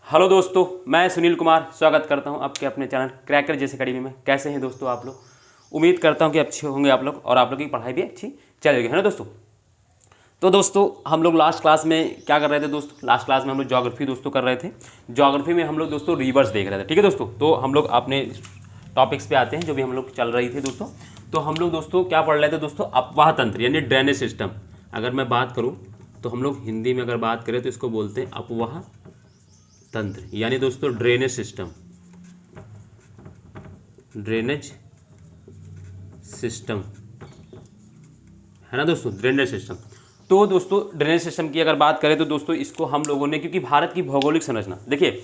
Hello दोस्तों, मैं सुनील कुमार स्वागत करता हूं आपके अपने चैनल क्रैकर जैसे अकेडमी में। कैसे हैं दोस्तों आप लोग? उम्मीद करता हूं कि अच्छे होंगे आप लोग और आप लोग की पढ़ाई भी अच्छी चलेगी, है ना दोस्तों। तो दोस्तों हम लोग लास्ट क्लास में क्या कर रहे थे दोस्तों? लास्ट क्लास में हम लोग ज्योग्राफी दोस्तों कर रहे थे। ज्योग्राफी में हम लोग दोस्तों रिवर्स देख रहे थे, ठीक है दोस्तों। तो हम लोग अपने टॉपिक्स पे आते हैं जो भी हम लोग चल रही थी दोस्तों। तो हम लोग दोस्तों क्या पढ़ रहे थे दोस्तों? अपवाह तंत्र यानी ड्रेनेज सिस्टम। अगर मैं बात करूँ तो हम लोग हिंदी में अगर बात करें तो इसको बोलते हैं अपवाह तंत्र, यानी दोस्तों ड्रेनेज सिस्टम। ड्रेनेज सिस्टम है ना दोस्तों, ड्रेनेज सिस्टम। तो दोस्तों ड्रेनेज सिस्टम की अगर बात करें तो दोस्तों इसको हम लोगों ने, क्योंकि भारत की भौगोलिक संरचना, देखिए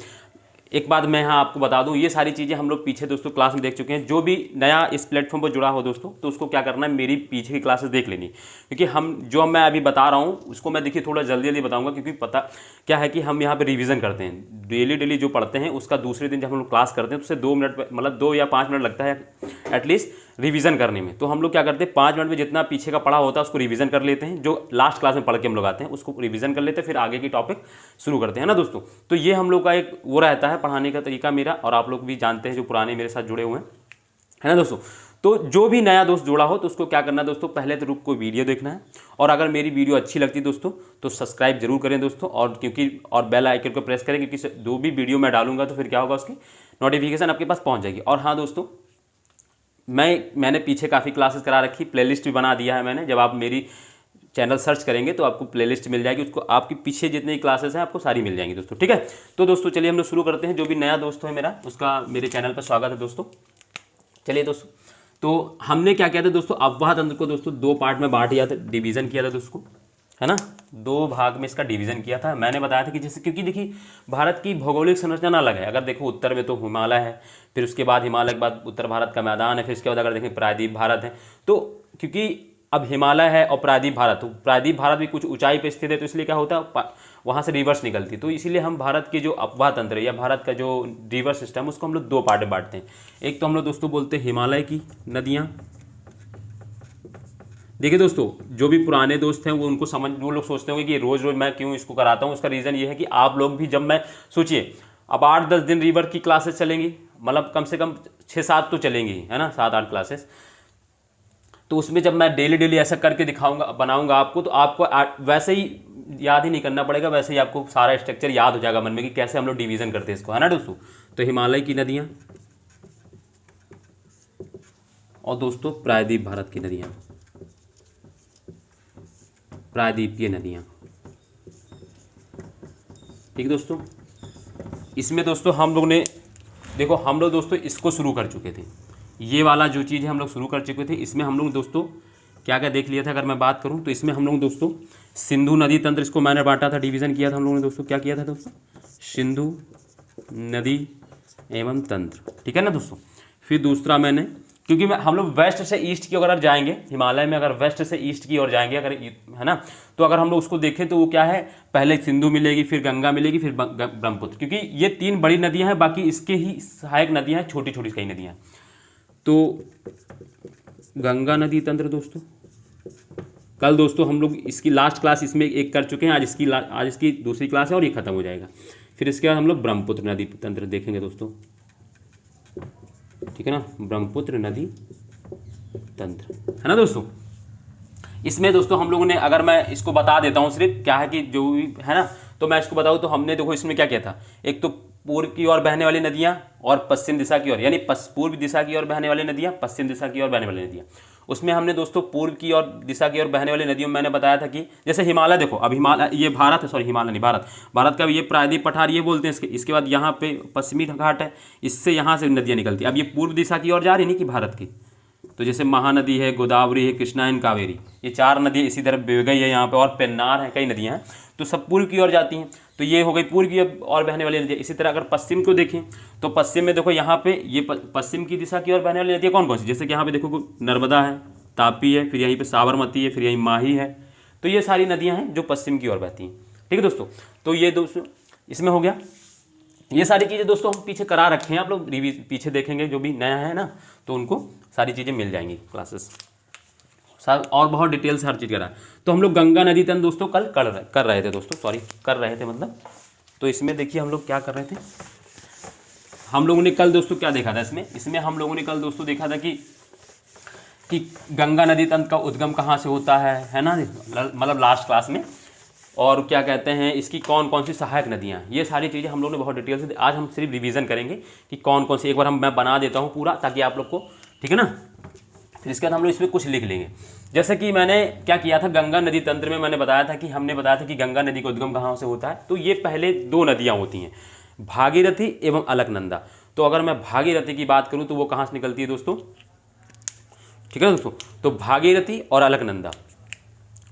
एक बात मैं यहाँ आपको बता दूँ, ये सारी चीज़ें हम लोग पीछे दोस्तों क्लास में देख चुके हैं। जो भी नया इस प्लेटफॉर्म पर जुड़ा हो दोस्तों, तो उसको क्या करना है, मेरी पीछे की क्लासेस देख लेनी, क्योंकि मैं अभी बता रहा हूँ उसको मैं देखिए थोड़ा जल्दी जल्दी बताऊँगा, क्योंकि पता क्या है कि हम यहाँ पे रिवीजन करते हैं डेली जो पढ़ते हैं उसका दूसरे दिन जब हम लोग क्लास करते हैं तो उससे 2 मिनट मतलब 2 या 5 मिनट लगता है एटलीस्ट रिवीजन करने में। तो हम लोग क्या करते हैं 5 मिनट में जितना पीछे का पढ़ा होता है उसको रिवीजन कर लेते हैं, जो लास्ट क्लास में पढ़ के हम लोग आते हैं उसको रिवीजन कर लेते हैं, फिर आगे की टॉपिक शुरू करते हैं ना दोस्तों। तो ये हम लोग का एक वो रहता है पढ़ाने का तरीका मेरा, और आप लोग भी जानते हैं जो पुराने मेरे साथ जुड़े हुए हैं, है ना दोस्तों। तो जो भी नया दोस्त जुड़ा हो तो उसको क्या करना है दोस्तों, पहले तो रुक को वीडियो देखना है, और अगर मेरी वीडियो अच्छी लगती है दोस्तों तो सब्सक्राइब जरूर करें दोस्तों, और बेल आइकन को प्रेस करें, क्योंकि जो भी वीडियो मैं डालूंगा तो फिर क्या होगा, उसकी नोटिफिकेशन आपके पास पहुंच जाएगी। और हाँ दोस्तों, मैंने पीछे काफ़ी क्लासेस करा रखी, प्लेलिस्ट भी बना दिया है मैंने। जब आप मेरी चैनल सर्च करेंगे तो आपको प्लेलिस्ट मिल जाएगी, उसको आपकी पीछे जितनी क्लासेस हैं आपको सारी मिल जाएंगी दोस्तों, ठीक है। तो दोस्तों चलिए हम लोग शुरू करते हैं। जो भी नया दोस्त है मेरा, उसका मेरे चैनल पर स्वागत है दोस्तों। चलिए दोस्तों, तो हमने क्या किया था दोस्तों, अपवाह तंत्र को दोस्तों 2 पार्ट में बांट दिया था, डिवीज़न किया था दोस्तों, है ना। 2 भाग में इसका डिवीज़न किया था। मैंने बताया था कि जैसे, क्योंकि देखिए भारत की भौगोलिक संरचना अलग है। अगर देखो उत्तर में तो हिमालय है, फिर उसके बाद हिमालय के बाद उत्तर भारत का मैदान है, फिर उसके बाद अगर देखें प्रायद्वीप भारत है। तो क्योंकि अब हिमालय है और प्रायद्वीप भारत, तो प्रायद्वीप भारत भी कुछ ऊंचाई पर स्थित है, तो इसलिए क्या होता है वहाँ से रिवर्स निकलती। तो इसीलिए हम भारत के जो अपवाह तंत्र या भारत का जो रिवर सिस्टम, उसको हम लोग 2 पार्ट में बांटते हैं। एक तो हम लोग दोस्तों बोलते हैं हिमालय की नदियाँ। देखिए दोस्तों, जो भी पुराने दोस्त हैं वो लोग सोचते होंगे कि रोज़ रोज़ मैं क्यों इसको कराता हूँ। उसका रीज़न ये है कि आप लोग भी, जब मैं सोचिए अब 8-10 दिन रिवर की क्लासेस चलेंगी, मतलब कम से कम 6-7 तो चलेंगी, है ना, 7-8 क्लासेस। तो उसमें जब मैं डेली ऐसा करके दिखाऊंगा, बनाऊंगा आपको, तो आपको वैसे ही याद ही नहीं करना पड़ेगा, वैसे ही आपको सारा स्ट्रक्चर याद हो जाएगा मन में कि कैसे हम लोग डिवीज़न करते हैं इसको, है ना दोस्तों। तो हिमालय की नदियाँ और दोस्तों प्रायद्वीप भारत की नदियाँ, प्रायद्वीपीय नदियाँ, ठीक है दोस्तों। इसमें दोस्तों हम लोग ने देखो, हम लोग दोस्तों इसको शुरू कर चुके थे, ये वाला जो चीज़ है हम लोग शुरू कर चुके थे। इसमें हम लोग दोस्तों क्या क्या देख लिया था, अगर मैं बात करूं तो इसमें हम लोग दोस्तों सिंधु नदी तंत्र, इसको मैंने बांटा था, डिवीज़न किया था हम लोगों ने दोस्तों। क्या किया था दोस्तों, सिंधु नदी एवं तंत्र, ठीक है ना दोस्तों। फिर दूसरा मैंने, क्योंकि हम लोग वेस्ट से ईस्ट की अगर जाएंगे, हिमालय में अगर वेस्ट से ईस्ट की ओर जाएंगे अगर, है ना, तो अगर हम लोग उसको देखें तो वो क्या है, पहले सिंधु मिलेगी, फिर गंगा मिलेगी, फिर ब्रह्मपुत्र, क्योंकि ये 3 बड़ी नदियां हैं, बाकी इसके ही सहायक नदियां हैं, छोटी छोटी कई नदियां। तो गंगा नदी तंत्र दोस्तों, कल दोस्तों हम लोग इसकी लास्ट क्लास इसमें एक कर चुके हैं, आज इसकी दूसरी क्लास है और ये खत्म हो जाएगा। फिर इसके बाद हम लोग ब्रह्मपुत्र नदी तंत्र देखेंगे दोस्तों, ठीक है ना, ब्रह्मपुत्र नदी तंत्र, है ना दोस्तों। इसमें दोस्तों हम लोगों ने, अगर मैं इसको बता देता हूँ सिर्फ, क्या है कि जो भी है ना, तो मैं इसको बताऊँ तो हमने देखो इसमें क्या किया था, एक तो पूर्व की ओर बहने वाली नदियाँ और पश्चिम दिशा की ओर, यानी पूर्व दिशा की ओर बहने वाली नदियाँ, पश्चिम दिशा की ओर बहने वाली नदियाँ। उसमें हमने दोस्तों पूर्व की ओर दिशा की ओर बहने वाली नदियों में मैंने बताया था कि जैसे हिमालय, देखो अब हिमालय, ये भारत है, सॉरी हिमालय नहीं, भारत का ये प्रायद्वीप पठार ये बोलते हैं इसके बाद यहाँ पे पश्चिमी घाट है, इससे यहाँ से नदियाँ निकलती है। अब ये पूर्व दिशा की ओर जा रही नहीं कि भारत की, तो जैसे महानदी है, गोदावरी है, कृष्णा एंड कावेरी, ये 4 नदियाँ इसी तरफ बह गई है यहाँ पे, और पेन्नार है, कई नदियाँ हैं, तो सब पूर्व की ओर जाती हैं। तो ये हो गई पूर्व की ओर बहने वाली नदियाँ। इसी तरह अगर पश्चिम को देखें तो पश्चिम में देखो यहाँ पे ये पश्चिम की दिशा की ओर बहने वाली नदियाँ कौन कौन सी, जैसे कि यहाँ पे देखो नर्मदा है, तापी है, फिर यहीं पे साबरमती है, फिर यहीं माही है। तो ये सारी नदियाँ हैं जो पश्चिम की ओर बहती हैं, ठीक है दोस्तों। तो ये दोस्तों इसमें हो गया, ये सारी चीज़ें दोस्तों हम पीछे करा रखे हैं, आप लोग पीछे देखेंगे जो भी नया है ना, तो उनको सारी चीज़ें मिल जाएंगी क्लासेस, और बहुत डिटेल से हर चीज़ करा। तो हम लोग गंगा नदी तंत्र दोस्तों कल कर रहे थे दोस्तों, सॉरी कर रहे थे मतलब, तो इसमें देखिए हम लोग क्या कर रहे थे, हम लोगों ने कल दोस्तों क्या देखा था इसमें हम लोगों ने कल दोस्तों देखा था कि गंगा नदी तंत्र का उद्गम कहाँ से होता है ना, मतलब लास्ट क्लास में। और क्या कहते हैं इसकी कौन कौन सी सहायक नदियाँ, ये सारी चीज़ें हम लोग ने बहुत डिटेल से, आज हम सिर्फ रिवीजन करेंगे कि कौन कौन सी, एक बार मैं बना देता हूँ पूरा ताकि आप लोग को, ठीक है ना। फिर इसके बाद हम लोग इसमें कुछ लिख लेंगे। जैसे कि मैंने क्या किया था, गंगा नदी तंत्र में मैंने बताया था कि हमने बताया था कि गंगा नदी का उद्गम कहाँ से होता है। तो ये पहले 2 नदियाँ होती हैं, भागीरथी एवं अलकनंदा। तो अगर मैं भागीरथी की बात करूँ तो वो कहाँ से निकलती है दोस्तों, ठीक है दोस्तों। तो भागीरथी और अलकनंदा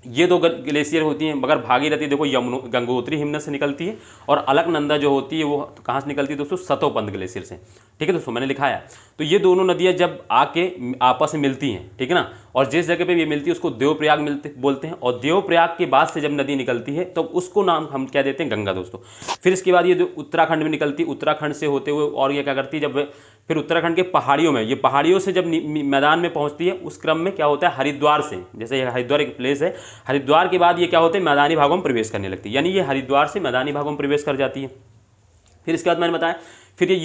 ये 2 ग्लेशियर होती हैं, मगर भागीरथी देखो गंगोत्री हिमनद से निकलती है और अलकनंदा जो होती है वो कहाँ से निकलती है दोस्तों, सतोपंथ ग्लेशियर से, ठीक है दोस्तों, मैंने लिखा है। तो ये दोनों नदियाँ जब आके आपस में मिलती हैं, ठीक है ना, और जिस जगह पे ये मिलती है उसको देवप्रयाग बोलते हैं, और देवप्रयाग के बाद से जब नदी निकलती है तो उसको नाम हम क्या देते हैं, गंगा दोस्तों। फिर इसके बाद ये जो उत्तराखंड में निकलती है, उत्तराखंड से होते हुए और ये क्या करती है, जब फिर उत्तराखंड के पहाड़ियों में, ये पहाड़ियों से जब मैदान में पहुंचती है उस क्रम में क्या होता है, हरिद्वार से, जैसे हरिद्वार एक प्लेस है, हरिद्वार के बाद ये क्या होते हैं, मैदानी भागों में प्रवेश करने लगती है, यानी ये हरिद्वार से मैदानी भागों में प्रवेश कर जाती है। फिर इसके बाद मैंने बताया, फिर ये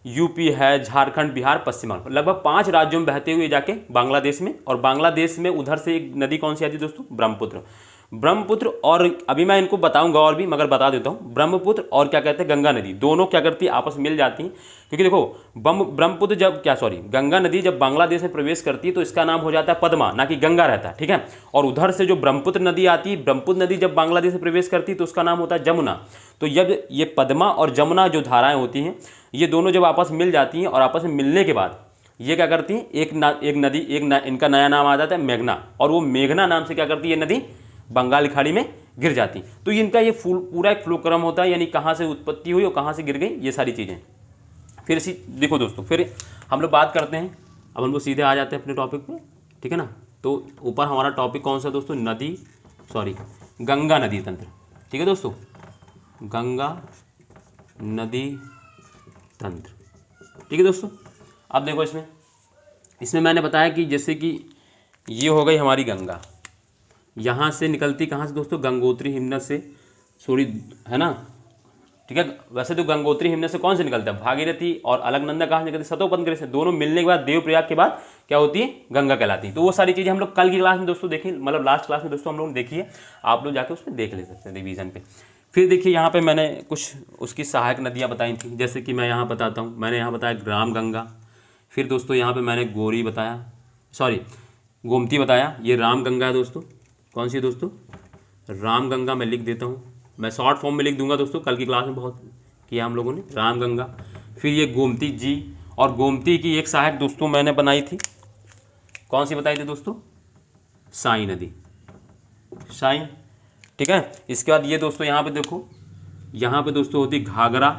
यूपी है, झारखंड, बिहार, पश्चिम बंगाल, लगभग 5 राज्यों में बहते हुए जाके बांग्लादेश में, और बांग्लादेश में उधर से एक नदी कौन सी आती है दोस्तों, ब्रह्मपुत्र। और अभी मैं इनको बताऊंगा और भी, मगर बता देता हूँ, ब्रह्मपुत्र और क्या कहते हैं गंगा नदी, दोनों क्या करती है, आपस में मिल जाती हैं। क्योंकि देखो ब्रह्मपुत्र गंगा नदी जब बांग्लादेश में प्रवेश करती है तो इसका नाम हो जाता है पद्मा, ना कि गंगा रहता है, ठीक है। और उधर से जो ब्रह्मपुत्र नदी आती है, ब्रह्मपुत्र नदी जब बांग्लादेश में प्रवेश करती है तो उसका नाम होता है जमुना। तो जब ये पद्मा और जमुना जो धाराएं होती हैं, ये दोनों जब आपस में मिल जाती हैं और आपस में मिलने के बाद ये क्या करती हैं, इनका नया नाम आ जाता है मेघना, और वो मेघना नाम से क्या करती है, ये नदी बंगाल की खाड़ी में गिर जाती। तो इनका ये पूरा एक फ्लो क्रम होता है, यानी कहाँ से उत्पत्ति हुई और कहाँ से गिर गई, ये सारी चीज़ें। फिर इसी देखो दोस्तों, फिर हम लोग बात करते हैं, अब हम लोग सीधे आ जाते हैं अपने टॉपिक पे, ठीक है ना। तो ऊपर हमारा टॉपिक कौन सा दोस्तों, गंगा नदी तंत्र, ठीक है दोस्तों, गंगा नदी तंत्र, ठीक है दोस्तों। अब देखो इसमें मैंने बताया कि जैसे कि ये हो गई हमारी गंगा, यहाँ से निकलती कहाँ से दोस्तों, गंगोत्री हिमनद से, है ना, ठीक है। वैसे तो गंगोत्री हिमनद से कौन से निकलता है, भागीरथी, और अलकनंदा कहाँ से निकलती है, सतोपंथ ग्लेशियर से। दोनों मिलने के बाद देवप्रयाग के बाद क्या होती है, गंगा कहलाती है। तो वो सारी चीज़ें हम लोग कल की क्लास में दोस्तों देखी, मतलब लास्ट क्लास में दोस्तों हम लोग देखी है, आप लोग जाके उसमें देख ले सकते हैं रिवीजन पे। फिर देखिए यहाँ पे मैंने कुछ उसकी सहायक नदियाँ बताई थी, जैसे कि मैं यहाँ बताता हूँ, मैंने यहाँ बताया रामगंगा, फिर दोस्तों यहाँ पे मैंने गोमती बताया, ये रामगंगा है दोस्तों। कौन सी है दोस्तों, रामगंगा, मैं लिख देता हूँ, मैं शॉर्ट फॉर्म में लिख दूंगा दोस्तों, कल की क्लास में बहुत किया हम लोगों ने, रामगंगा। फिर ये गोमती जी, और गोमती की एक सहायक दोस्तों मैंने बनाई थी, कौन सी बताई थी दोस्तों, साई नदी, ठीक है। इसके बाद ये दोस्तों यहाँ पे देखो, यहाँ पे दोस्तों होती घाघरा,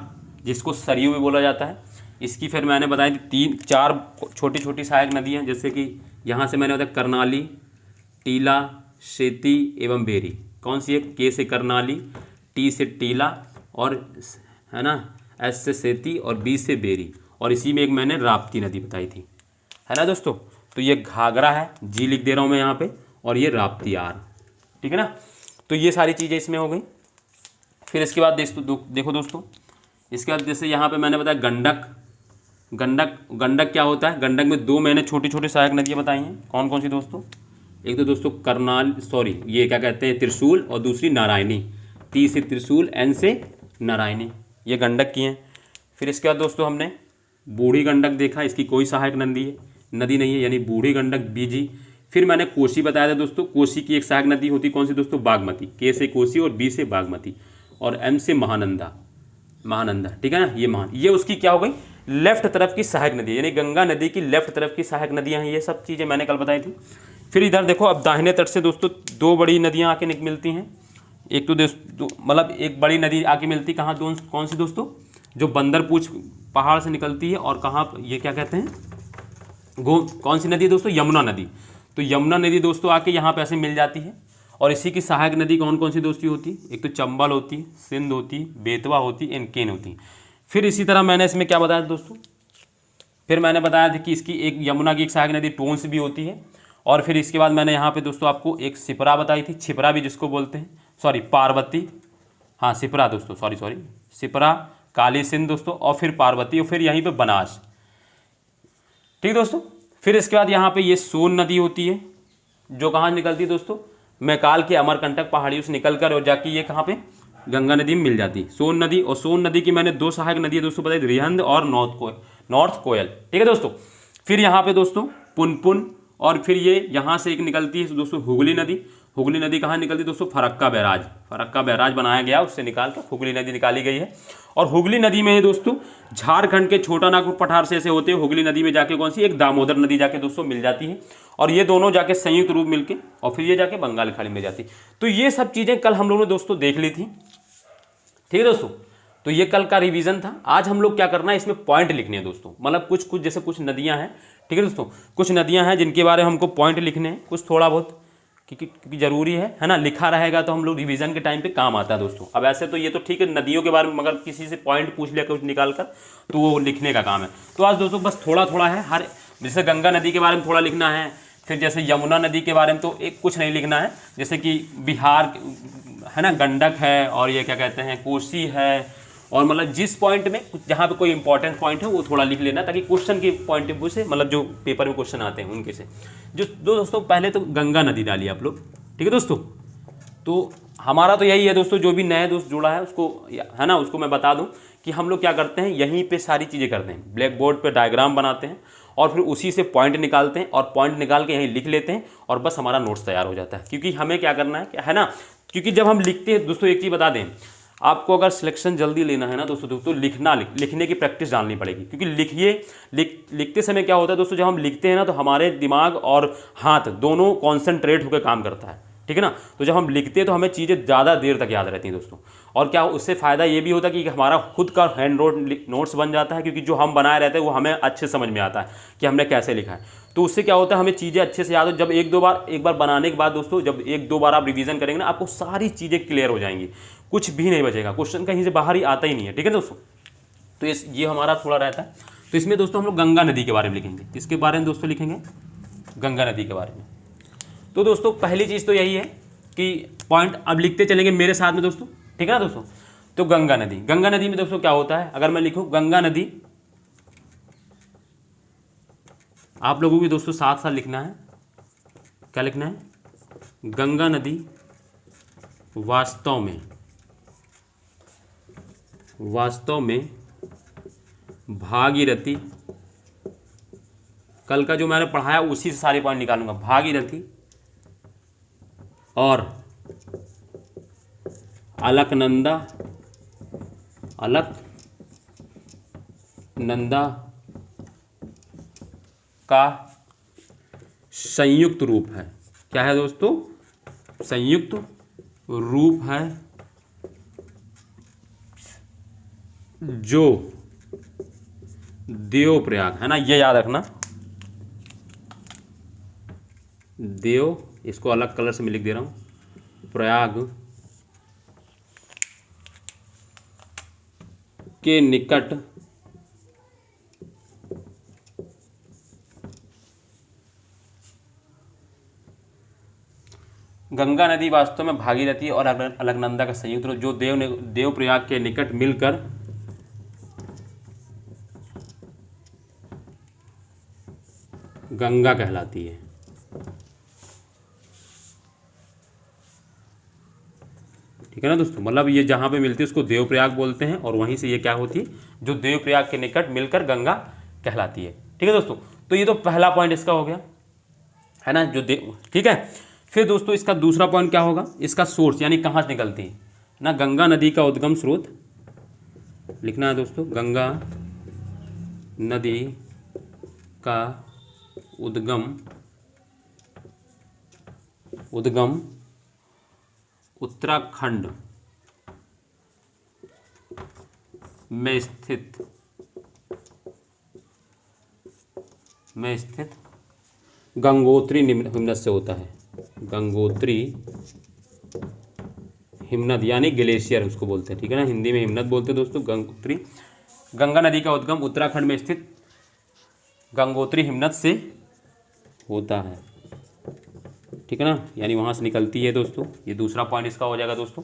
जिसको सरयू भी बोला जाता है। इसकी फिर मैंने बताई थी 3-4 छोटी छोटी सहायक नदियाँ, जैसे कि यहाँ से मैंने बताया करनाली, टीला, सेती एवं बेरी। कौन सी है, के से करनाली, टी से टीला, और है ना, एस से सेती, और बी से बेरी, और इसी में एक मैंने राप्ती नदी बताई थी, है ना दोस्तों। तो ये घाघरा है, जी लिख दे रहा हूँ मैं यहाँ पे, और ये राप्ती आर, ठीक है ना। तो ये सारी चीज़ें इसमें हो गई। फिर इसके बाद देखो दोस्तों, इसके बाद जैसे यहाँ पे मैंने बताया गंडक क्या होता है, गंडक में 2 मैंने छोटी छोटी सहायक नदियाँ बताई हैं, कौन कौन सी दोस्तों, एक तो दोस्तों ये क्या कहते हैं, त्रिशूल, और दूसरी नारायणी, टी से त्रिशूल, एन से नारायणी, ये गंडक की हैं। फिर इसके बाद दोस्तों हमने बूढ़ी गंडक देखा, इसकी कोई सहायक नदी नहीं है, यानी बूढ़ी गंडक बीजी। फिर मैंने कोसी बताया था दोस्तों, कोसी की एक सहायक नदी होती कौन सी दोस्तों, बागमती, के से कोसी और बी से बागमती, और एम से महानंदा, ठीक है ना। ये उसकी क्या हो गई, लेफ्ट तरफ की सहायक नदी, यानी गंगा नदी की लेफ्ट तरफ की सहायक नदियाँ हैं। ये सब चीज़ें मैंने कल बताई थी। फिर इधर देखो, अब दाहिने तट से दोस्तों 2 बड़ी नदियाँ आके मिलती हैं। एक तो मतलब एक बड़ी नदी आके मिलती कहाँ, कौन सी दोस्तों, जो बंदरपूछ पहाड़ से निकलती है, और कहाँ, ये क्या कहते हैं, कौन सी नदी दोस्तों, यमुना नदी। तो यमुना नदी दोस्तों आके यहाँ पे ऐसे मिल जाती है। और इसी की सहायक नदी कौन कौन सी दोस्ती होती है, एक तो चंबल होती है, सिंध होती, बेतवा होती, एंड केन होती। फिर इसी तरह मैंने इसमें क्या बताया दोस्तों, फिर मैंने बताया था कि इसकी एक यमुना की एक सहायक नदी टोंस भी होती है। और फिर इसके बाद मैंने यहाँ पे दोस्तों आपको एक छिपरा बताई थी, छिपरा भी जिसको बोलते हैं, पार्वती, हाँ सिपरा दोस्तों, सॉरी सिपरा, काली सिंध दोस्तों, और फिर पार्वती, और फिर यहीं पे बनास। ठीक है दोस्तों। फिर इसके बाद यहाँ पे ये सोन नदी होती है, जो कहाँ निकलती है दोस्तों, मैकाल के अमरकंटक पहाड़ियों से निकलकर और जाके ये कहाँ पे गंगा नदी में मिल जाती है, सोन नदी। और सोन नदी की मैंने दो सहायक नदी है दोस्तों बताई, रिहंद और नॉर्थ कोयल। ठीक है दोस्तों। फिर यहाँ पे दोस्तों पुनपुन, और फिर ये यहाँ से एक निकलती है दोस्तों हुगली नदी। हुगली नदी कहाँ निकलती है दोस्तों, फरक्का बैराज, फरक्का बैराज बनाया गया, उससे निकाल कर हुगली नदी निकाली गई है। और हुगली नदी में दोस्तों झारखंड के छोटा नागपुर पठार से ऐसे होते हैं हुगली नदी में जाके कौन सी, एक दामोदर नदी जाके दोस्तों मिल जाती है, और ये दोनों जाके संयुक्त रूप मिलके और फिर ये जाके बंगाल खाड़ी में जाती है। तो ये सब चीज़ें कल हम लोगों ने दोस्तों देख ली थी। ठीक है दोस्तों। तो ये कल का रिवीजन था। आज हम लोग क्या करना है, इसमें पॉइंट लिखने हैं दोस्तों, मतलब कुछ जैसे कुछ नदियां हैं। ठीक है दोस्तों, कुछ नदियां हैं जिनके बारे में हमको पॉइंट लिखने हैं, कुछ थोड़ा बहुत क्योंकि जरूरी है ना, लिखा रहेगा तो हम लोग रिवीजन के टाइम पे काम आता है दोस्तों। अब ऐसे तो ये तो ठीक है नदियों के बारे में, मगर किसी से पॉइंट पूछ लिया कुछ निकाल कर तो वो लिखने का काम है। तो आज दोस्तों बस थोड़ा थोड़ा है, हर जैसे गंगा नदी के बारे में थोड़ा लिखना है, फिर जैसे यमुना नदी के बारे में तो एक कुछ नहीं लिखना है, जैसे कि बिहार है ना गंडक है, और ये क्या कहते हैं कोसी है, और मतलब जिस पॉइंट में जहाँ पे कोई इंपॉर्टेंट पॉइंट है वो थोड़ा लिख लेना, ताकि क्वेश्चन के पॉइंट ऑफ व्यू से, मतलब जो पेपर में क्वेश्चन आते हैं उनके से जो दोस्तों पहले तो गंगा नदी डालिए आप लोग। ठीक है दोस्तों। तो हमारा तो यही है दोस्तों, जो भी नए दोस्त जुड़ा है उसको है ना, उसको मैं बता दूं कि हम लोग क्या करते हैं, यहीं पे सारी चीज़ें करते हैं, ब्लैक बोर्ड पर डायग्राम बनाते हैं और फिर उसी से पॉइंट निकालते हैं, और पॉइंट निकाल के यहीं लिख लेते हैं, और बस हमारा नोट्स तैयार हो जाता है। क्योंकि हमें क्या करना है ना, क्योंकि जब हम लिखते हैं दोस्तों, एक चीज़ बता दें आपको, अगर सिलेक्शन जल्दी लेना है ना दोस्तों, तो लिखने की प्रैक्टिस डालनी पड़ेगी। क्योंकि लिखते समय क्या होता है दोस्तों, जब हम लिखते हैं ना तो हमारे दिमाग और हाथ दोनों कॉन्सेंट्रेट होकर काम करता है। ठीक है ना। तो जब हम लिखते हैं तो हमें चीज़ें ज़्यादा देर तक याद रहती हैं दोस्तों। और क्या उससे फ़ायदा ये भी होता है कि हमारा खुद का हैंड नोट्स बन जाता है, क्योंकि जो हम बनाए रहते हैं वो हमें अच्छे समझ में आता है कि हमने कैसे लिखा है। तो उससे क्या होता है, हमें चीज़ें अच्छे से याद हो। जब एक बार बनाने के बाद दोस्तों, जब एक दो बार आप रिवीजन करेंगे ना, आपको सारी चीज़ें क्लियर हो जाएंगी, कुछ भी नहीं बचेगा, क्वेश्चन कहीं से बाहर ही आता ही नहीं है। ठीक है दोस्तों। तो ये हमारा थोड़ा रहता है। तो इसमें दोस्तों हम लोग गंगा नदी के बारे में लिखेंगे। किसके बारे में दोस्तों लिखेंगे, गंगा नदी के बारे में। तो दोस्तों पहली चीज़ तो यही है कि पॉइंट अब लिखते चलेंगे मेरे साथ में दोस्तों। ठीक है ना दोस्तों। तो गंगा नदी में दोस्तों क्या होता है, अगर मैं लिखूं गंगा नदी, आप लोगों को भी दोस्तों साथ साथ लिखना है। क्या लिखना है, गंगा नदी वास्तव में भागीरथी, कल का जो मैंने पढ़ाया उसी से सारे पॉइंट निकालूंगा, भागीरथी और अलकनंदा का संयुक्त रूप है। क्या है दोस्तों, संयुक्त रूप है, जो देवप्रयाग है ना, ये याद रखना, इसको अलग कलर से मैं लिख दे रहा हूं, प्रयाग के निकट गंगा नदी वास्तव में भागीरथी और अलकनंदा का संयुक्त रूप, जो देवप्रयाग के निकट मिलकर गंगा कहलाती है। ठीक है ना दोस्तों, मतलब ये जहाँ पे मिलती है उसको देवप्रयाग बोलते हैं, और वहीं से ये क्या होती है, जो देवप्रयाग के निकट मिलकर गंगा कहलाती है। ठीक है दोस्तों। तो ये तो पहला पॉइंट इसका हो गया है ना, ठीक है। फिर दोस्तों इसका दूसरा पॉइंट क्या होगा, इसका सोर्स यानी कहाँ से निकलती है ना, गंगा नदी का उद्गम स्रोत लिखना है दोस्तों, गंगा नदी का उद्गम उत्तराखंड में स्थित गंगोत्री हिमनद से होता है। गंगोत्री हिमनद यानी ग्लेशियर उसको बोलते हैं। ठीक है ना, हिंदी में हिमनद बोलते हैं दोस्तों। गंगा नदी का उद्गम उत्तराखंड में स्थित गंगोत्री हिमनद से होता है। ठीक है ना, यानी वहाँ से निकलती है दोस्तों। ये दूसरा पॉइंट इसका हो जाएगा दोस्तों।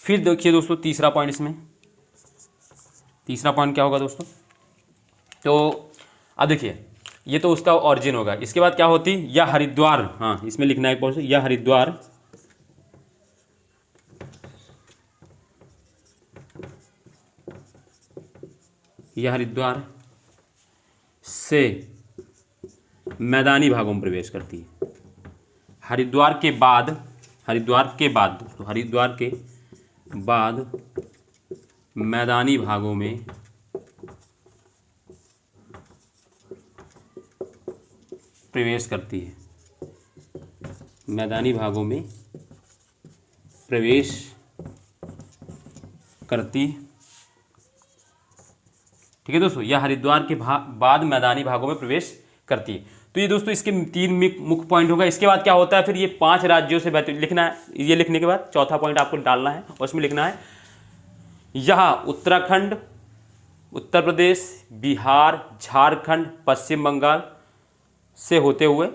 फिर देखिए दोस्तों तीसरा पॉइंट, इसमें तीसरा पॉइंट क्या होगा दोस्तों, तो अब देखिए ये तो उसका ऑरिजिन होगा। इसके बाद क्या होती, यह हरिद्वार, हाँ इसमें लिखना है पॉइंट, यह हरिद्वार से मैदानी भागों में प्रवेश करती है। हरिद्वार के बाद दोस्तों, हरिद्वार के बाद मैदानी भागों में प्रवेश करती है, मैदानी भागों में प्रवेश करती। ठीक है दोस्तों, यह हरिद्वार के बाद मैदानी भागों में प्रवेश करती है। तो ये दोस्तों इसके 3 मुख्य पॉइंट होगा। इसके बाद क्या होता है, फिर ये 5 राज्यों से बहती लिखना है। ये लिखने के बाद चौथा पॉइंट आपको डालना है और उसमें लिखना है यह उत्तराखंड, उत्तर प्रदेश, बिहार, झारखंड, पश्चिम बंगाल से होते हुए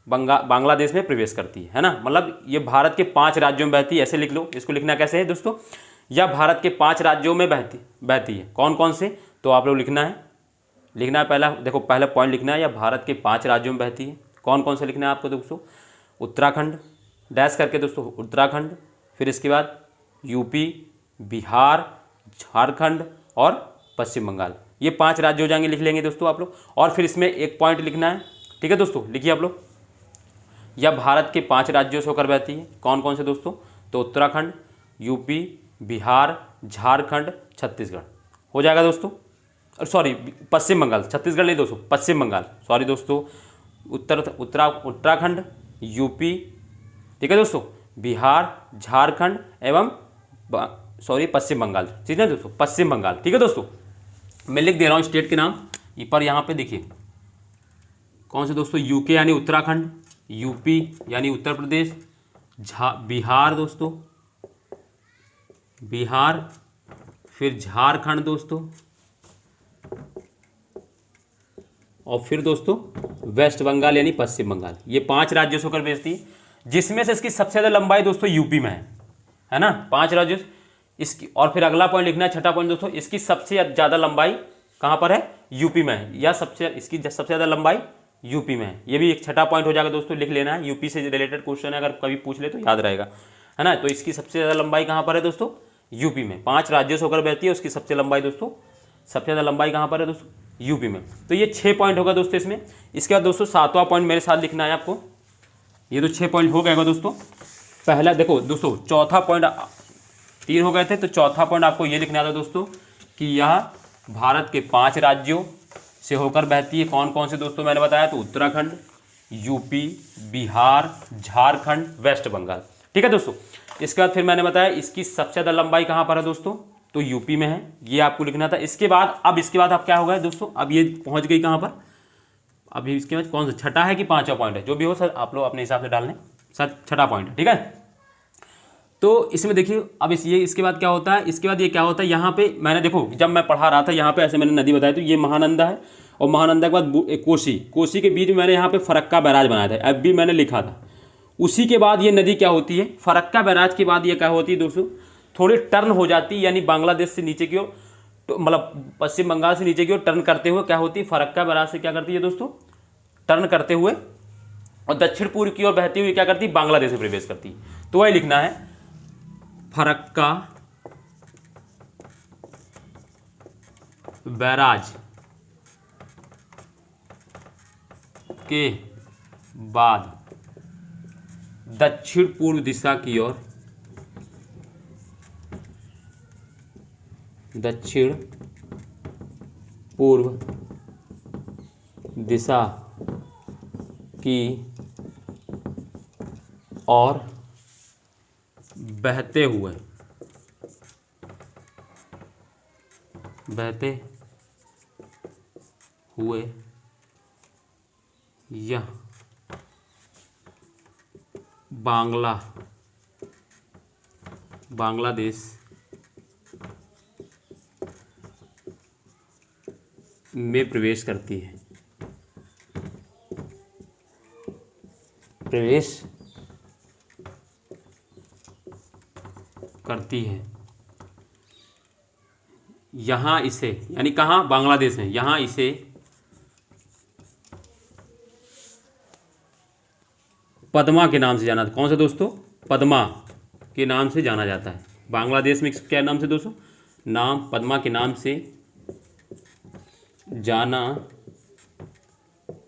बांग्लादेश में प्रवेश करती है ना। मतलब ये भारत के 5 राज्यों में बहती है, ऐसे लिख लो। इसको लिखना कैसे है दोस्तों, यह भारत के 5 राज्यों में बहती है। कौन कौन से, तो आप लोग लिखना है पहला, देखो पहला पॉइंट लिखना है, यह भारत के 5 राज्यों में बहती है। कौन कौन से लिखना है आपको दोस्तों, उत्तराखंड डैश करके दोस्तों, उत्तराखंड, फिर इसके बाद यूपी, बिहार, झारखंड और पश्चिम बंगाल। ये 5 राज्य हो जाएंगे, लिख लेंगे दोस्तों आप लोग। और फिर इसमें एक पॉइंट लिखना है, ठीक है दोस्तों, लिखिए आप लोग, यह भारत के 5 राज्यों से होकर बहती है। कौन कौन से दोस्तों, तो उत्तराखंड, यूपी, बिहार, झारखंड, छत्तीसगढ़ हो जाएगा दोस्तों। सॉरी पश्चिम बंगाल, छत्तीसगढ़ नहीं दोस्तों, पश्चिम बंगाल, सॉरी दोस्तों, उत्तराखंड, यूपी, ठीक है दोस्तों, बिहार, झारखंड एवं पश्चिम बंगाल, ठीक है दोस्तों, पश्चिम बंगाल। ठीक है दोस्तों, मैं लिख दे रहा हूँ स्टेट के नाम पर, यहाँ पे देखिए कौन से दोस्तों, यूके यानी उत्तराखंड, यूपी यानी उत्तर प्रदेश, बिहार दोस्तों, बिहार, फिर झारखंड दोस्तों, और फिर दोस्तों वेस्ट बंगाल यानी पश्चिम बंगाल। ये 5 राज्यों से होकर बहती है, जिसमें से इसकी सबसे ज़्यादा लंबाई दोस्तों यूपी में है ना, 5 राज्यों इसकी। और फिर अगला पॉइंट लिखना है, छठा पॉइंट दोस्तों, इसकी सबसे ज़्यादा लंबाई कहाँ पर है, यूपी में है, या इसकी सबसे ज़्यादा लंबाई यूपी में है। ये भी एक छठा पॉइंट हो जाएगा दोस्तों, लिख लेना है। यूपी से रिलेटेड क्वेश्चन है, अगर कभी पूछ ले तो याद रहेगा, है ना। तो इसकी सबसे ज़्यादा लंबाई कहाँ पर है दोस्तों, यूपी में। 5 राज्यों से होकर बहती है, उसकी सबसे लंबाई दोस्तों, सबसे ज़्यादा लंबाई कहाँ पर है दोस्तों, यूपी में। तो ये 6 पॉइंट होगा दोस्तों इसमें। इसके बाद दोस्तों 7वां पॉइंट मेरे साथ लिखना है आपको। ये तो 6 पॉइंट हो गएगा दोस्तों। पहला देखो दोस्तों, चौथा पॉइंट 3 हो गए थे, तो चौथा पॉइंट आपको ये लिखना था दोस्तों कि यह भारत के 5 राज्यों से होकर बहती है। कौन कौन से दोस्तों मैंने बताया, तो उत्तराखंड, यूपी, बिहार, झारखंड, वेस्ट बंगाल। ठीक है दोस्तों, इसके बाद फिर मैंने बताया इसकी सबसे ज़्यादा लंबाई कहाँ पर है दोस्तों, तो यूपी में है, ये आपको लिखना था। इसके बाद अब क्या होगा दोस्तों, अब ये पहुँच गई कहाँ पर, अभी इसके बाद कौन सा छठा है कि 5वां पॉइंट है, जो भी हो सर आप लोग अपने हिसाब से डाल लें, सर छठा पॉइंट है, ठीक है। तो इसमें देखिए अब इसके बाद क्या होता है, इसके बाद ये क्या होता है, यहाँ पे मैंने देखो जब मैं पढ़ा रहा था यहाँ पे ऐसे मैंने नदी बताई, तो ये महानंदा है, और महानंदा के बाद कोसी के बीच में मैंने यहाँ पे फरक्का बैराज बनाया था, अब भी मैंने लिखा था। उसी के बाद ये नदी क्या होती है, फरक्का बैराज के बाद ये क्या होती है दोस्तों, थोड़ी टर्न हो जाती है, यानी बांग्लादेश से नीचे की ओर, तो मतलब पश्चिम बंगाल से नीचे की ओर टर्न करते हुए क्या होती है, फरक्का बैराज से क्या करती है दोस्तों, टर्न करते हुए और दक्षिण पूर्व की ओर बहती हुई क्या करती है, बांग्लादेश में प्रवेश करती है। तो वही लिखना है, फरक्का बैराज के बाद दक्षिण पूर्व दिशा की ओर, दक्षिण पूर्व दिशा की ओर बहते हुए यह बांग्लादेश में प्रवेश करती है, करती है, यहाँ इसे, यानी कहाँ, बांग्लादेश में, यहाँ इसे पद्मा के नाम से जाना था। कौन सा दोस्तों? पद्मा के नाम से जाना जाता है। बांग्लादेश में क्या नाम से दोस्तों? नाम पद्मा के नाम से जाना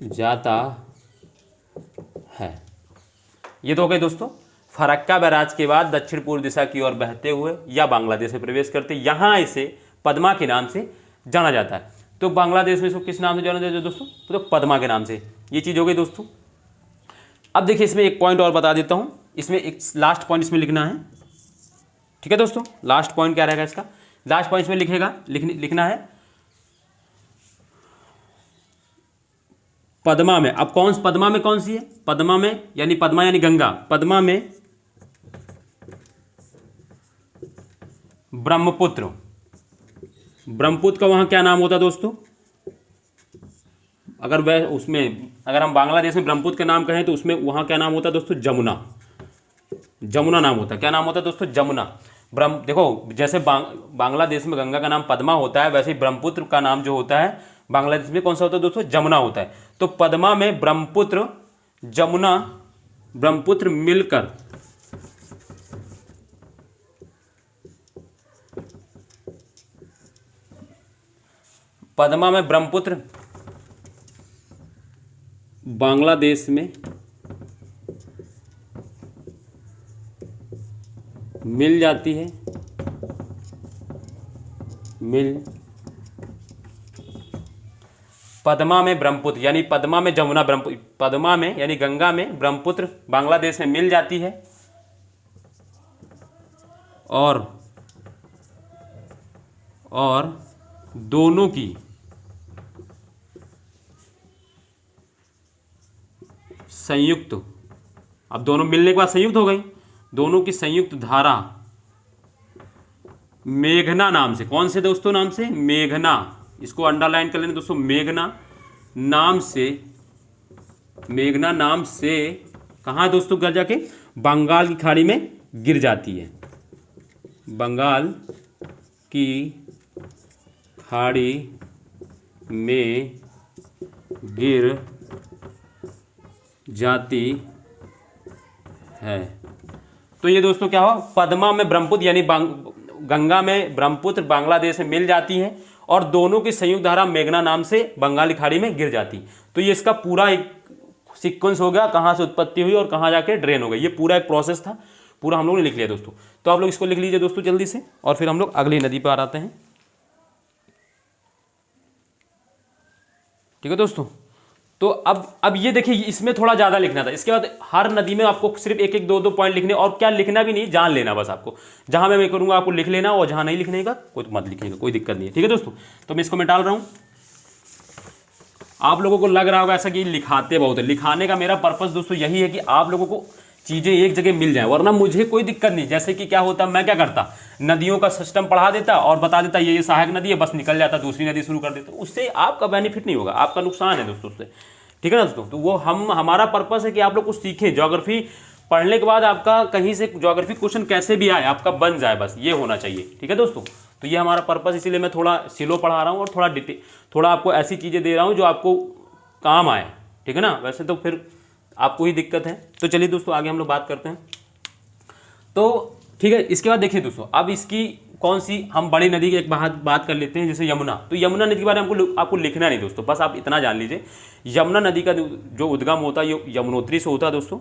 जाता है। ये तो हो गए दोस्तों फरक्का बैराज के बाद दक्षिण पूर्व दिशा की ओर बहते हुए या बांग्लादेश में प्रवेश करते, यहाँ इसे पद्मा के नाम से जाना जाता है। तो बांग्लादेश में इसको किस नाम से जाना जाता है दोस्तों? तो पद्मा के नाम से। ये चीज़ हो गई दोस्तों। अब देखिए इसमें एक पॉइंट और बता देता हूँ, इसमें एक लास्ट पॉइंट इसमें लिखना है, ठीक है दोस्तों। लास्ट पॉइंट क्या रहेगा इसका? लास्ट पॉइंट में लिखना है पद्मा में। अब पद्मा में कौन सी है? पद्मा में यानी पद्मा यानी गंगा, पद्मा में ब्रह्मपुत्र। ब्रह्मपुत्र का वहां क्या नाम होता है दोस्तों? अगर हम बांग्लादेश में ब्रह्मपुत्र का नाम कहें तो उसमें वहां क्या नाम होता है दोस्तों? जमुना। जमुना नाम होता है। क्या नाम होता है दोस्तों? जमुना। देखो जैसे बांग्लादेश में गंगा का नाम पद्मा होता है, वैसे ही ब्रह्मपुत्र का नाम जो होता है बांग्लादेश में कौन सा होता है दोस्तों? जमुना होता है। तो पद्मा में ब्रह्मपुत्र जमुना, ब्रह्मपुत्र मिलकर पद्मा में ब्रह्मपुत्र बांग्लादेश में मिल जाती है, पद्मा में ब्रह्मपुत्र यानी पद्मा में जमुना, पद्मा में यानी गंगा में ब्रह्मपुत्र बांग्लादेश में मिल जाती है और दोनों की संयुक्त, अब दोनों मिलने के बाद संयुक्त हो गई, दोनों की संयुक्त धारा मेघना नाम से, कौन से दोस्तों नाम से? मेघना। इसको अंडरलाइन कर लेना दोस्तों, मेघना नाम से कहाँ दोस्तों गिर जाके? बंगाल की खाड़ी में गिर जाती है। बंगाल की खाड़ी में गिर जाती है। तो ये दोस्तों क्या हुआ? पद्मा में ब्रह्मपुत्र यानी गंगा में ब्रह्मपुत्र बांग्लादेश में मिल जाती है और दोनों की संयुक्त धारा मेघना नाम से बंगाली खाड़ी में गिर जाती। तो ये इसका पूरा एक सीक्वेंस हो गया, कहाँ से उत्पत्ति हुई और कहाँ जाके ड्रेन हो गई। ये पूरा एक प्रोसेस था, पूरा हम लोग ने लिख लिया दोस्तों। तो आप लोग इसको लिख लीजिए दोस्तों जल्दी से, और फिर हम लोग अगली नदी पर आते हैं, ठीक है दोस्तों। तो अब ये देखिए, इसमें थोड़ा ज़्यादा लिखना था। इसके बाद हर नदी में आपको सिर्फ एक एक दो दो पॉइंट लिखने, और क्या लिखना भी नहीं, जान लेना बस आपको। जहां मैं करूंगा आपको लिख लेना, और जहां नहीं लिखने का कोई मत लिखने का, कोई दिक्कत नहीं है, ठीक है दोस्तों। तो मैं इसको मैं डाल रहा हूँ। आप लोगों को लग रहा होगा ऐसा कि लिखाते बहुत है। लिखाने का मेरा पर्पस दोस्तों यही है कि आप लोगों को चीज़ें एक जगह मिल जाए, वरना मुझे कोई दिक्कत नहीं। जैसे कि क्या होता, मैं क्या करता, नदियों का सिस्टम पढ़ा देता और बता देता ये सहायक नदी है, बस निकल जाता, दूसरी नदी शुरू कर देता। उससे आपका बेनिफिट नहीं होगा, आपका नुकसान है दोस्तों उससे, ठीक है ना दोस्तों। तो वो हमारा पर्पस है कि आप लोग कुछ सीखें। ज्योग्राफी पढ़ने के बाद आपका कहीं से ज्योग्राफी क्वेश्चन कैसे भी आए, आपका बन जाए, बस ये होना चाहिए, ठीक है दोस्तों। तो ये हमारा पर्पस, इसीलिए मैं थोड़ा स्लो पढ़ा रहा हूँ और थोड़ा आपको ऐसी चीज़ें दे रहा हूँ जो आपको काम आए, ठीक है ना। वैसे तो फिर आपको ही दिक्कत है। तो चलिए दोस्तों आगे हम लोग बात करते हैं। तो ठीक है, इसके बाद देखिए दोस्तों, अब इसकी कौन सी, हम बड़ी नदी की एक बात कर लेते हैं, जैसे यमुना। तो यमुना नदी के बारे में आपको लिखना नहीं दोस्तों, बस आप इतना जान लीजिए, यमुना नदी का जो उद्गम होता है ये यमुनोत्री से होता है दोस्तों,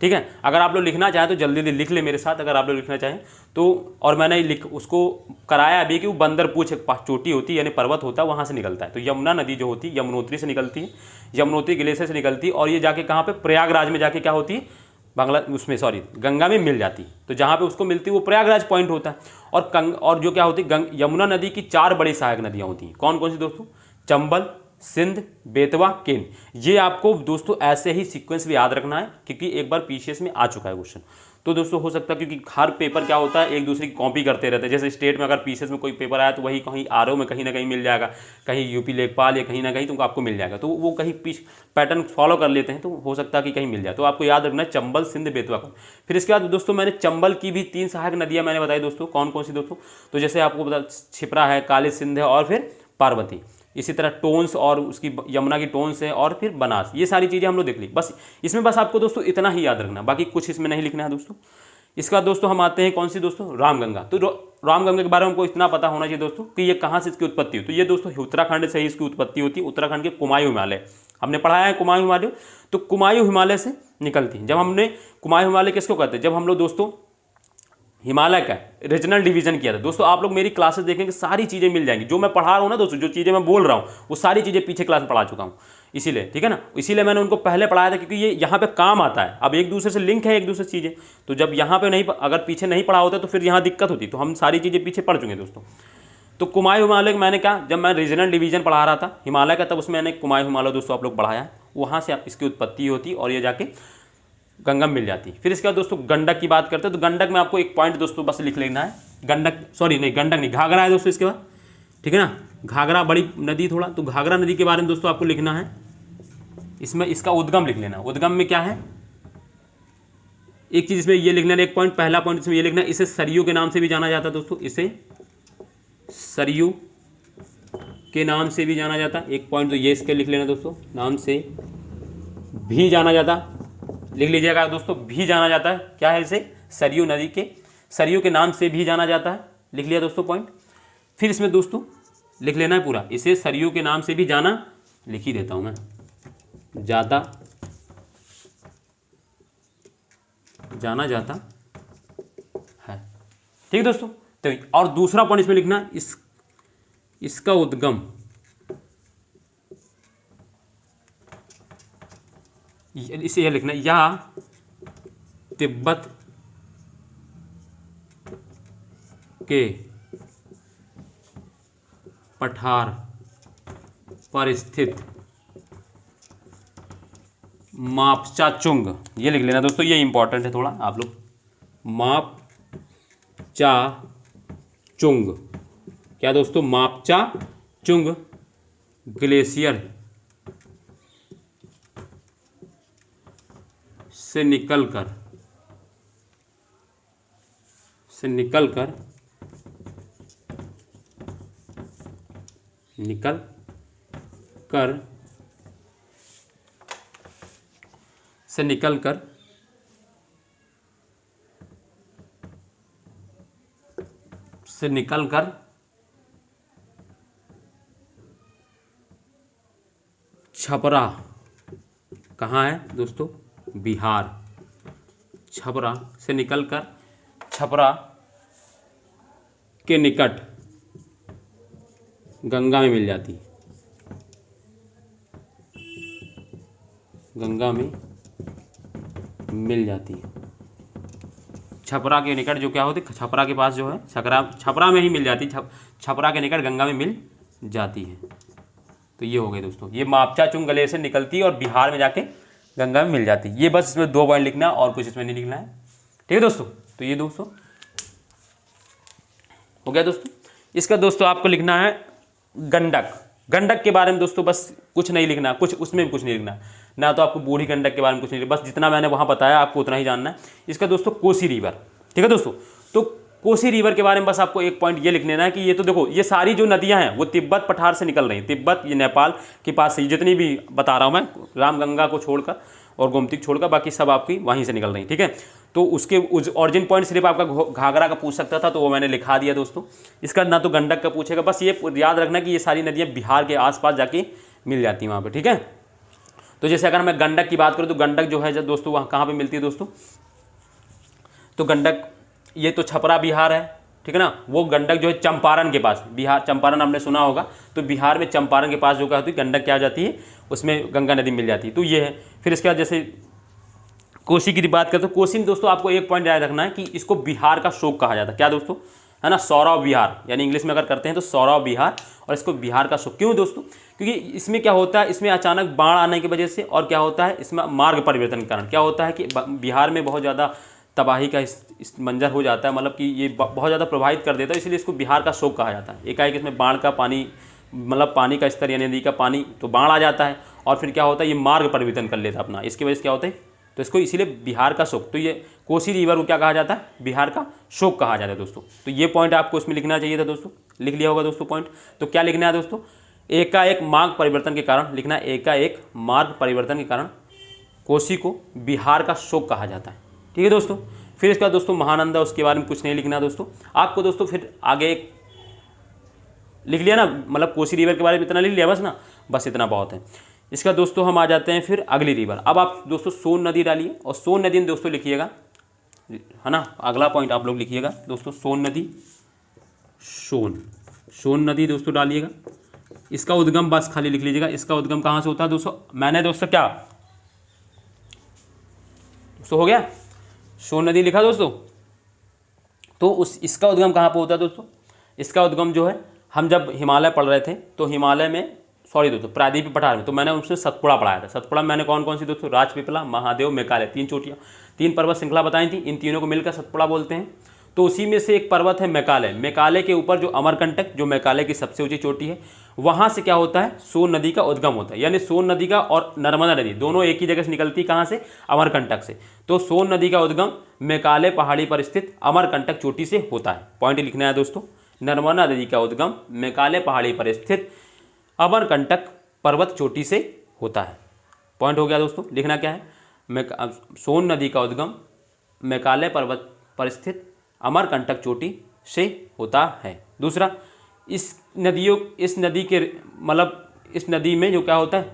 ठीक है। अगर आप लोग लिखना चाहें तो जल्दी जल्दी लिख ले मेरे साथ, अगर आप लोग लिखना चाहें तो। और मैंने उसको कराया अभी कि वो बंदरपूछ एक चोटी होती है, यानी पर्वत होता है, वहाँ से निकलता है। तो यमुना नदी जो होती है यमुनोत्री से निकलती है, यमुनोत्री ग्लेशियर से निकलती है, और ये जाके कहाँ पे, प्रयागराज में जाके क्या होती है, गंगा में मिल जाती। तो जहाँ पे उसको मिलती है वो प्रयागराज पॉइंट होता है। और जो क्या होती है, यमुना नदी की 4 बड़ी सहायक नदियाँ होती हैं। कौन कौन सी दोस्तों? चंबल, सिंध, बेतवा, केन। ये आपको दोस्तों ऐसे ही सीक्वेंस भी याद रखना है, क्योंकि एक बार पीसीएस में आ चुका है क्वेश्चन। तो दोस्तों हो सकता है, क्योंकि हर पेपर क्या होता है एक दूसरे की कॉपी करते रहते हैं। जैसे स्टेट में अगर पीसीएस में कोई पेपर आया तो वही कहीं आरओ में कहीं ना कहीं मिल जाएगा, कहीं यूपी लेखपाल या कहीं ना कहीं तुमको आपको मिल जाएगा, तो वो कहीं पैटर्न फॉलो कर लेते हैं, तो हो सकता है कि कहीं मिल जाए। तो आपको याद रखना है चंबल, सिंध, बेतवा का। फिर इसके बाद दोस्तों मैंने चंबल की भी 3 सहायक नदियाँ मैंने बताई दोस्तों, कौन कौन सी दोस्तों, तो जैसे आपको बता क्षिप्रा है, काली सिंध है और फिर पार्वती। इसी तरह टोन्स और उसकी यमुना की टोन्स है और फिर बनास, ये सारी चीज़ें हम लोग देख ली। बस इसमें बस आपको दोस्तों इतना ही याद रखना, बाकी कुछ इसमें नहीं लिखना है दोस्तों। इसका दोस्तों हम आते हैं कौन सी दोस्तों, रामगंगा। तो रामगंगा के बारे में हमको इतना पता होना चाहिए दोस्तों कि ये कहाँ से इसकी उत्पत्ति हुई। तो ये दोस्तों उत्तराखंड से ही इसकी उत्पत्ति होती है, उत्तराखंड के कुमायूं हिमालय, हमने पढ़ाया है कुमायूं हिमालय, तो कुमायूं हिमालय से निकलती है। जब हमने कुमायूं हिमालय किसको कहते हैं, जब हम लोग दोस्तों हिमालय का रीजनल डिवीजन किया था दोस्तों। आप लोग मेरी क्लासेस देखेंगे सारी चीज़ें मिल जाएंगी, जो मैं पढ़ा रहा हूँ ना दोस्तों, जो चीज़ें मैं बोल रहा हूँ वो सारी चीज़ें पीछे क्लास में पढ़ा चुका हूँ, इसीलिए ठीक है ना, इसीलिए मैंने उनको पहले पढ़ाया था, क्योंकि ये यहाँ पे काम आता है। अब एक दूसरे से लिंक है एक दूसरे चीज़ें, तो जब यहाँ पे नहीं, अगर पीछे नहीं पढ़ा होता तो फिर यहाँ दिक्कत होती, तो हम सारी चीज़ें पीछे पढ़ चुके हैं दोस्तों। तो कुमायूं हिमालय मैंने कहा, जब मैं रीजनल डिवीजन पढ़ा रहा था हिमालय का, तब उसमें मैंने कुमायूं हिमालय दोस्तों आप लोग पढ़ाया, वहाँ से आप इसकी उत्पत्ति होती और ये जाके गंगा में मिल जाती। फिर इसके बाद दोस्तों गंडक की बात करते हैं, तो गंडक में आपको एक पॉइंट दोस्तों बस लिख लेना है, गंडक सॉरी नहीं गंडक नहीं, घाघरा है दोस्तों इसके बाद, ठीक है ना, घाघरा बड़ी नदी थोड़ा, तो घाघरा नदी के बारे में दोस्तों आपको लिखना है। इसमें इसका उद्गम लिख लेना, उद्गम में क्या है, एक चीज़ इसमें ये लिख लेना, एक पॉइंट, पहला पॉइंट इसमें ये लिखना, इसे सरयू के नाम से भी जाना जाता है दोस्तों, इसे सरयू के नाम से भी जाना जाता है। एक पॉइंट तो ये इसके लिख लेना दोस्तों, नाम से भी जाना जाता, लिख लीजिएगा दोस्तों, भी जाना जाता है, क्या है इसे, सरयू नदी के, सरयू के नाम से भी जाना जाता है, लिख लिया दोस्तों पॉइंट। फिर इसमें दोस्तों लिख लेना है पूरा, इसे सरयू के नाम से भी जाना, लिख ही देता हूँ मैं, जाना जाता है, ठीक दोस्तों। तो और दूसरा पॉइंट इसमें लिखना, इसका उद्गम, इसे यह लिखना, या तिब्बत के पठार पर स्थित मापचाचुंग, ये लिख लेना दोस्तों, ये इंपॉर्टेंट है थोड़ा, आप लोग मापचाचुंग, क्या दोस्तों, मापचाचुंग ग्लेशियर से निकल कर छपरा, कहाँ है दोस्तों, बिहार, छपरा से निकलकर छपरा के निकट गंगा में मिल जाती, गंगा में मिल जाती है। छपरा के निकट जो क्या होती, छपरा के पास जो है, छपरा में ही मिल जाती, छपरा के निकट गंगा में मिल जाती है। तो ये हो गए दोस्तों, ये मापचाचुंग ग्लेशियर से निकलती है और बिहार में जाके गंगा में मिल जाती है। ये बस इसमें 2 पॉइंट लिखना और कुछ इसमें नहीं लिखना है, ठीक है दोस्तों। तो ये दोस्तों हो गया दोस्तों। इसका दोस्तों आपको लिखना है गंडक, गंडक के बारे में दोस्तों बस कुछ नहीं लिखना, कुछ उसमें भी कुछ नहीं लिखना ना, तो आपको बूढ़ी गंडक के बारे में कुछ नहीं लिखना, बस जितना मैंने वहाँ बताया आपको उतना ही जानना है। इसका दोस्तों कोसी रिवर, ठीक है दोस्तों। तो कोसी रिवर के बारे में बस आपको एक पॉइंट ये लिख लेना है कि ये तो देखो, ये सारी जो नदियाँ हैं वो तिब्बत पठार से निकल रही हैं, तिब्बत ये नेपाल के पास से, जितनी भी बता रहा हूँ मैं, रामगंगा को छोड़कर और गोमती को छोड़कर बाकी सब आपकी वहीं से निकल रही हैं, ठीक है। तो उसके ऑरिजिन पॉइंट सिर्फ आपका घाघरा का पूछ सकता था, तो वो मैंने लिखा दिया दोस्तों। इसका ना तो गंडक का पूछेगा, बस ये याद रखना कि ये सारी नदियाँ बिहार के आसपास जाके मिल जाती हैं वहाँ पे, ठीक है। तो जैसे अगर मैं गंडक की बात करूँ तो गंडक जो है जब दोस्तों वहाँ कहाँ पे मिलती है दोस्तों, तो गंडक ये तो छपरा बिहार है, ठीक है ना। वो गंडक जो है चंपारण के पास, बिहार चंपारण हमने सुना होगा, तो बिहार में चंपारण के पास जो क्या होती है गंडक, क्या आ जाती है उसमें गंगा नदी मिल जाती है। तो ये है। फिर इसके बाद जैसे कोसी की बात करते हैं, कोसी में दोस्तों आपको एक पॉइंट याद रखना है कि इसको बिहार का शोक कहा जाता है, क्या दोस्तों, है ना, सौरव विहार, यानी इंग्लिश में अगर करते हैं तो सौरव विहार, और इसको बिहार का शोक क्यों दोस्तों, क्योंकि इसमें क्या होता है, इसमें अचानक बाढ़ आने की वजह से, और क्या होता है इसमें मार्ग परिवर्तन के कारण क्या होता है कि बिहार में बहुत ज़्यादा तबाही का इस मंजर हो जाता है, मतलब कि ये बहुत ज़्यादा प्रभावित कर देता है, इसलिए इसको बिहार का शोक कहा जाता है। एकाएक इसमें बाढ़ का पानी, मतलब पानी का स्तर यानी नदी का पानी, तो बाढ़ आ जाता है और फिर क्या होता है, ये मार्ग परिवर्तन कर लेता है अपना, इसकी वजह से क्या होता है, तो इसको इसीलिए बिहार का शोक। तो ये कोसी रिवर को क्या कहा जाता है, बिहार का शोक कहा जाता है दोस्तों। तो ये पॉइंट आपको इसमें लिखना चाहिए था दोस्तों, लिख लिया होगा दोस्तों पॉइंट। तो क्या लिखना है दोस्तों, एकाएक मार्ग परिवर्तन के कारण, लिखना एकाएक मार्ग परिवर्तन के कारण कोसी को बिहार का शोक कहा जाता है। ठीक है दोस्तों। फिर इसका दोस्तों महानंदा, उसके बारे में कुछ नहीं लिखना दोस्तों आपको दोस्तों। फिर आगे एक लिख लिया ना, मतलब कोसी रिवर के बारे में इतना लिख लिया बस ना, बस इतना बहुत है। इसका दोस्तों हम आ जाते हैं फिर अगली रिवर। अब आप दोस्तों सोन नदी डालिए और सोन नदी में दोस्तों लिखिएगा, है ना, अगला पॉइंट आप लोग लिखिएगा दोस्तों, सोन नदी, सोन नदी दोस्तों डालिएगा। इसका उद्गम बस खाली लिख लीजिएगा, इसका उद्गम कहाँ से होता है दोस्तों, मैंने दोस्तों क्या दोस्तों हो गया, सोन नदी लिखा दोस्तों। तो इसका उद्गम कहाँ पर होता है दोस्तों, इसका उद्गम जो है, हम जब हिमालय पढ़ रहे थे तो हिमालय में, सॉरी दोस्तों, प्रायद्वीपीय पठार में, तो मैंने उनसे सतपुड़ा पढ़ाया था। सतपुड़ा में मैंने कौन कौन सी दोस्तों, राजपीपला, महादेव, मेकाले, 3 चोटियाँ, 3 पर्वत श्रृंखला बताई थी, इन तीनों को मिलकर सतपुड़ा बोलते हैं। तो उसी में से एक पर्वत है मेकाले, मेकाले के ऊपर जो अमरकंटक, जो मेकाले की सबसे ऊंची चोटी है, वहाँ से क्या होता है, सोन नदी का उद्गम होता है। यानी सोन नदी का और नर्मदा नदी दोनों एक ही जगह से निकलती, कहाँ से, अमरकंटक से। तो सोन नदी का उद्गम मेकाले पहाड़ी पर स्थित अमरकंटक चोटी से होता है। पॉइंट लिखना है दोस्तों, नर्मदा नदी का उद्गम मेकाले पहाड़ी पर स्थित अमरकंटक पर्वत चोटी से होता है। पॉइंट हो गया दोस्तों। लिखना क्या है, सोन नदी का उद्गम मेकाले पर्वत पर स्थित अमरकंटक चोटी से होता है। दूसरा, इस नदी के, मतलब इस नदी में जो क्या होता है,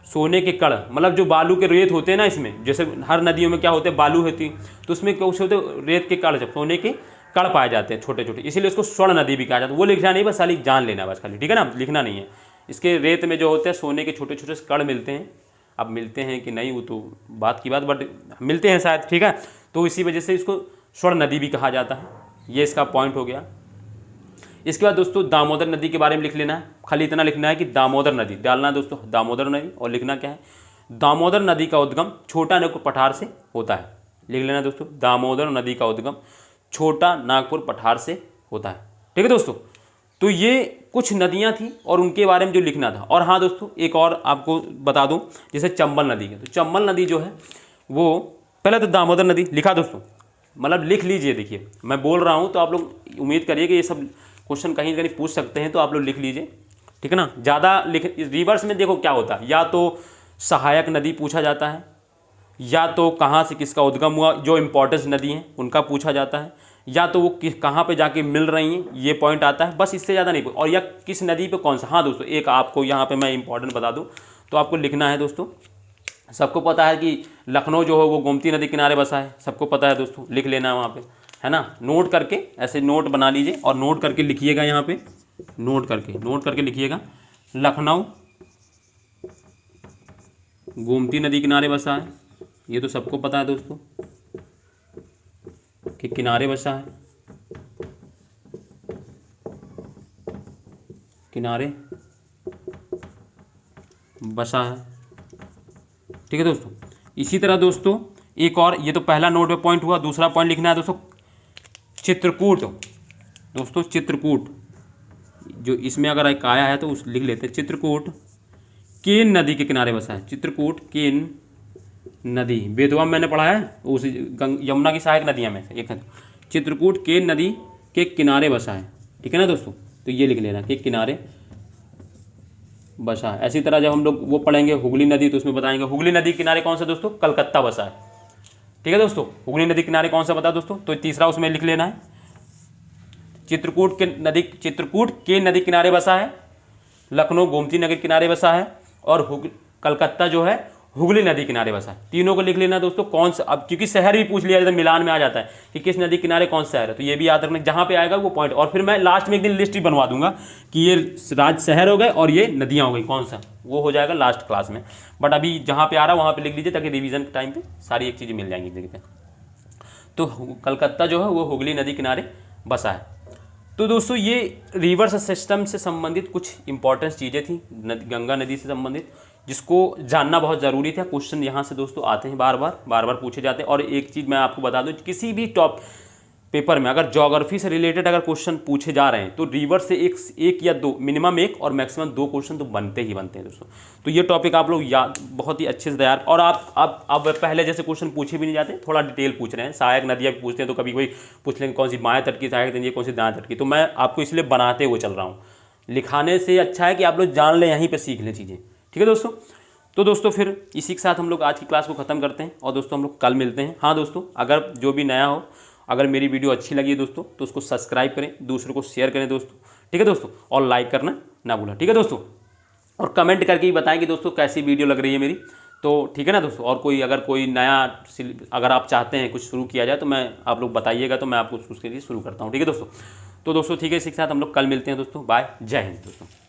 सोने के कण, मतलब जो बालू के रेत होते हैं ना, इसमें जैसे हर नदियों में क्या होते हैं, बालू होती, तो उसमें कुछ होते रेत के कण, जब सोने के कण पाए जाते हैं छोटे छोटे, इसीलिए उसको स्वर्ण नदी भी कहा जाता है। वो लिखना नहीं, बस खाली जान लेना बस खाली, ठीक है ना, लिखना नहीं है। इसके रेत में जो होते हैं सोने के छोटे छोटे कण मिलते हैं, अब मिलते हैं कि नहीं वो तो बात की बात, बट मिलते हैं शायद, ठीक है। तो इसी वजह से इसको स्वर्ण नदी भी कहा जाता है। ये इसका पॉइंट हो गया। इसके बाद दोस्तों दामोदर नदी के बारे में लिख लेना है, खाली इतना लिखना है कि दामोदर नदी डालना है दोस्तों, दामोदर नदी। और लिखना क्या है, दामोदर नदी का उद्गम छोटा नागपुर पठार से होता है। लिख लेना दोस्तों, दामोदर नदी का उद्गम छोटा नागपुर पठार से होता है। ठीक है दोस्तों। तो ये कुछ नदियां थी और उनके बारे में जो लिखना था। और हाँ दोस्तों, एक और आपको बता दूं, जैसे चंबल नदी है, तो चंबल नदी जो है वो, पहले तो दामोदर नदी लिखा दोस्तों, मतलब लिख लीजिए। देखिए मैं बोल रहा हूँ तो आप लोग उम्मीद करिए कि ये सब क्वेश्चन कहीं ना कहीं पूछ सकते हैं, तो आप लोग लिख लीजिए, ठीक है ना। ज़्यादा रिवर्स में देखो क्या होता है, या तो सहायक नदी पूछा जाता है, या तो कहाँ से किसका उद्गम हुआ, जो इम्पोर्टेंस नदी हैं उनका पूछा जाता है, या तो वो कहाँ पे जाके मिल रही हैं, ये पॉइंट आता है, बस इससे ज़्यादा नहीं। और या किस नदी पे कौन सा। हाँ दोस्तों, एक आपको यहाँ पे मैं इंपॉर्टेंट बता दूँ, तो आपको लिखना है दोस्तों, सबको पता है कि लखनऊ जो है वो गोमती नदी किनारे बसा है, सबको पता है दोस्तों, लिख लेना है वहाँ पे, है ना। नोट करके ऐसे नोट बना लीजिए और नोट करके लिखिएगा, यहाँ पे नोट करके लिखिएगा, लखनऊ गोमती नदी किनारे बसा है। ये तो सबको पता है दोस्तों कि किनारे बसा है, किनारे बसा है, ठीक है दोस्तों। इसी तरह दोस्तों एक और, ये तो पहला नोट पे पॉइंट हुआ। दूसरा पॉइंट लिखना है दोस्तों, चित्रकूट। दोस्तों चित्रकूट, जो इसमें अगर एक आया है तो उस लिख लेते हैं, चित्रकूट केन नदी के किनारे बसा है। चित्रकूट केन नदी, बेतवा में मैंने पढ़ा है, उस यमुना की सहायक नदियाँ में से एक है। चित्रकूट केन नदी के किनारे बसा है, ठीक है ना दोस्तों। तो ये लिख लेना कि किनारे बसा है। ऐसी तरह जब हम लोग वो पढ़ेंगे हुगली नदी, तो उसमें बताएंगे हुगली नदी किनारे कौन सा दोस्तों, कलकत्ता बसा है, ठीक है दोस्तों। हुगली नदी किनारे कौन सा बता दोस्तों, तो तीसरा उसमें लिख लेना है, चित्रकूट के नदी किनारे बसा है, लखनऊ गोमती नगर किनारे बसा है, और कलकत्ता जो है हुगली नदी किनारे बसा है। तीनों को लिख लेना दोस्तों, कौन सा। अब क्योंकि शहर भी पूछ लिया जाता है, मिलान में आ जाता है कि किस नदी किनारे कौन सा शहर है, तो ये भी याद रखना, जहाँ पे आएगा वो पॉइंट। और फिर मैं लास्ट में एक दिन लिस्ट ही बनवा दूंगा कि ये राज्य शहर हो गए और ये नदियाँ हो गई, कौन सा, वो हो जाएगा लास्ट क्लास में। बट अभी जहाँ पे आ रहा है वहाँ पे लिख लीजिए, ताकि रिवीजन के टाइम पे सारी एक चीज़ें मिल जाएंगी जगह पे। तो कलकत्ता जो है वो हुगली नदी किनारे बसा है। तो दोस्तों ये रिवर सिस्टम से संबंधित कुछ इंपॉर्टेंट चीज़ें थी, गंगा नदी से संबंधित। जिसको जानना बहुत ज़रूरी था। क्वेश्चन यहाँ से दोस्तों आते हैं, बार बार पूछे जाते हैं। और एक चीज़ मैं आपको बता दूँ, किसी भी टॉप पेपर में अगर ज्योग्राफी से रिलेटेड अगर क्वेश्चन पूछे जा रहे हैं तो रिवर से एक या दो, मिनिमम एक और मैक्सिमम दो क्वेश्चन तो बनते ही बनते हैं दोस्तों। तो ये टॉपिक आप लोग याद बहुत ही अच्छे से तैयार, और आप पहले जैसे क्वेश्चन पूछे भी नहीं जाते, थोड़ा डिटेल पूछ रहे हैं। सहायक नदियाँ भी पूछते हैं तो कभी कोई पूछ लेंगे कौन सी बाएं तट की सहायक नदी है, कौन सी दाएं तट की। तो मैं आपको इसलिए बनाते हुए चल रहा हूँ, लिखाने से अच्छा है कि आप लोग जान लें, यहीं पर सीख लें चीज़ें। ठीक है दोस्तों, तो दोस्तों फिर इसी के साथ हम लोग आज की क्लास को ख़त्म करते हैं, और दोस्तों हम लोग कल मिलते हैं। हाँ दोस्तों, अगर जो भी नया हो, अगर मेरी वीडियो अच्छी लगी है दोस्तों तो उसको सब्सक्राइब करें, दूसरों को शेयर करें दोस्तों। ठीक है दोस्तों, और लाइक करना ना भूलें। ठीक है दोस्तों, और कमेंट करके ही बताएं कि दोस्तों कैसी वीडियो लग रही है मेरी। तो ठीक है ना दोस्तों, और अगर कोई नया अगर आप चाहते हैं कुछ शुरू किया जाए तो मैं आप लोग बताइएगा, तो मैं आपको उसके लिए शुरू करता हूँ। ठीक है दोस्तों, तो दोस्तों ठीक है, इसी के साथ हम लोग कल मिलते हैं दोस्तों। बाय, जय हिंद दोस्तों।